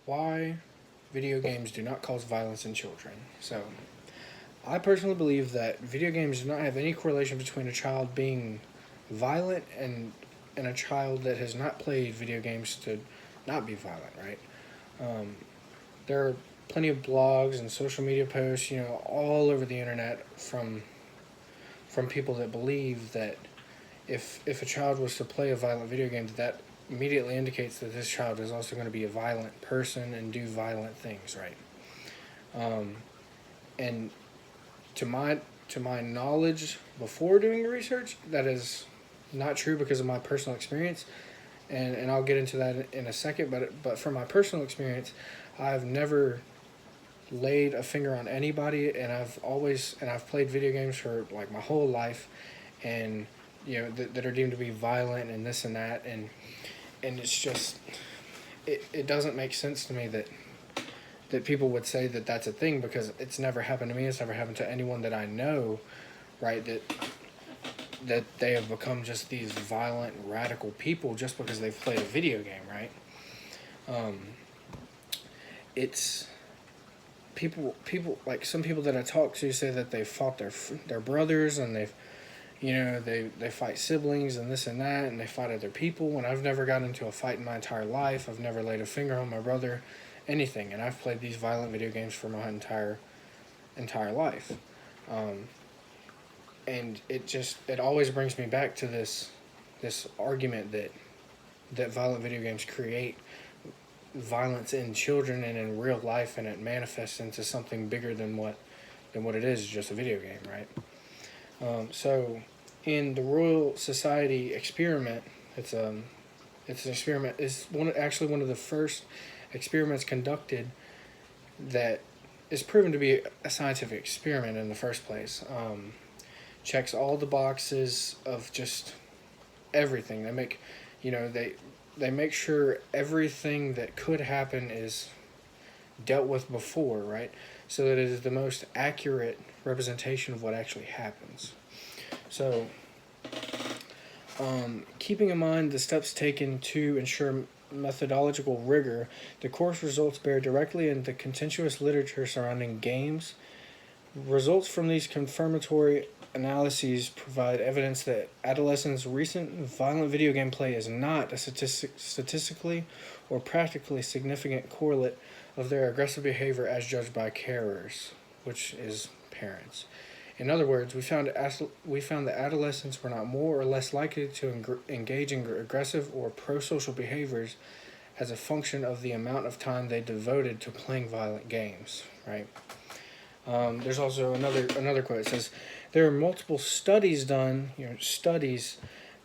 why video games do not cause violence in children. So, I personally believe that video games do not have any correlation between a child being violent and a child that has not played video games to not be violent, right? Um, there are plenty of blogs and social media posts, all over the internet from people that believe that if a child was to play a violent video game, that immediately indicates that this child is also going to be a violent person and do violent things, right? Um, and to my knowledge, before doing the research, that is not true because of my personal experience, and I'll get into that in a second. But from my personal experience, I've never laid a finger on anybody, and I've played video games for like my whole life, and that are deemed to be violent and this and that, and it's just it doesn't make sense to me that people would say that that's a thing, because it's never happened to me. It's never happened to anyone that I know, right? That they have become just these violent, radical people just because they've played a video game, right? Um, it's people like some people that I talk to say that they fought their brothers, and they fight siblings and this and that, and they fight other people. And I've never gotten into a fight in my entire life. I've never laid a finger on my brother, anything. And I've played these violent video games for my entire life. And it always brings me back to this argument that violent video games create violence in children and in real life, and it manifests into something bigger than what it is, just a video game, right? So, in the Royal Society experiment, it's an experiment. It's one of the first experiments conducted that is proven to be a scientific experiment in the first place. Checks all the boxes of just everything. They make sure everything that could happen is dealt with before, right? So that it is the most accurate representation of what actually happens. So, keeping in mind the steps taken to ensure methodological rigor, the course results bear directly in the contentious literature surrounding games. Results from these confirmatory analyses provide evidence that adolescents' recent violent video game play is not a statistically or practically significant correlate of their aggressive behavior as judged by carers, which is parents. In other words, we found that adolescents were not more or less likely to engage in aggressive or pro-social behaviors as a function of the amount of time they devoted to playing violent games, right? There's also another quote. It says, there are multiple studies done, studies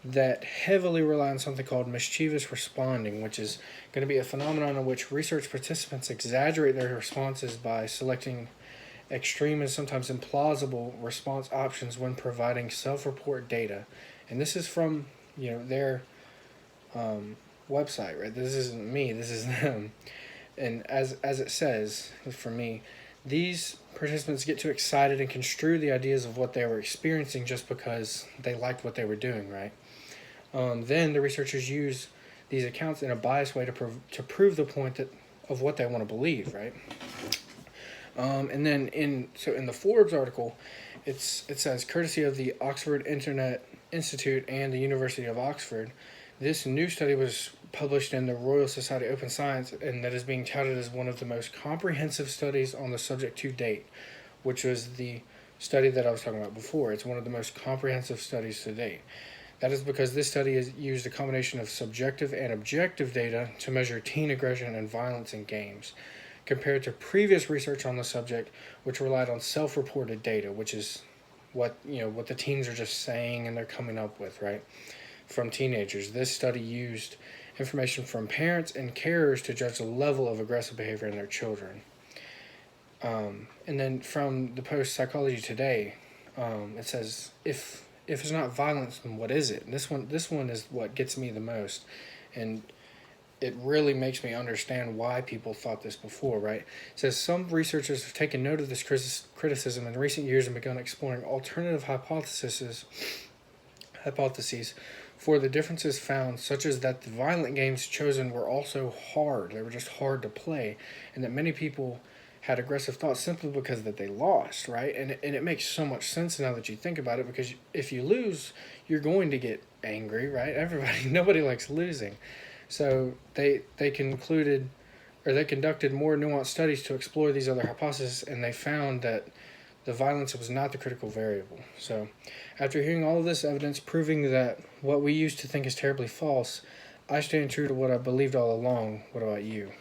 that heavily rely on something called mischievous responding, which is going to be a phenomenon in which research participants exaggerate their responses by selecting extreme and sometimes implausible response options when providing self-report data. And this is from their website, right? This isn't me, this is them. And as it says, for me, these participants get too excited and construe the ideas of what they were experiencing just because they liked what they were doing, right? Then the researchers use these accounts in a biased way to prove the point of what they want to believe, right? And then in the Forbes article, it says, courtesy of the Oxford Internet Institute and the University of Oxford, this new study was published in the Royal Society Open Science, and that is being touted as one of the most comprehensive studies on the subject to date, which was the study that I was talking about before. It's one of the most comprehensive studies to date. That is because this study has used a combination of subjective and objective data to measure teen aggression and violence in games, compared to previous research on the subject, which relied on self-reported data, which is what the teens are just saying and they're coming up with, right, from teenagers. This study used information from parents and carers to judge the level of aggressive behavior in their children. And then from the post Psychology Today, it says, if it's not violence, then what is it? And this one is what gets me the most, and it really makes me understand why people thought this before, right? It says, some researchers have taken note of this criticism in recent years and begun exploring alternative hypotheses For the differences found, such as that the violent games chosen were also hard, they were just hard to play, and that many people had aggressive thoughts simply because that they lost, right? And it makes so much sense now that you think about it, because if you lose, you're going to get angry, right? Everybody, nobody likes losing. So they concluded, or they conducted more nuanced studies to explore these other hypotheses, and they found that the violence was not the critical variable. So, after hearing all of this evidence proving that what we used to think is terribly false, I stand true to what I believed all along. What about you?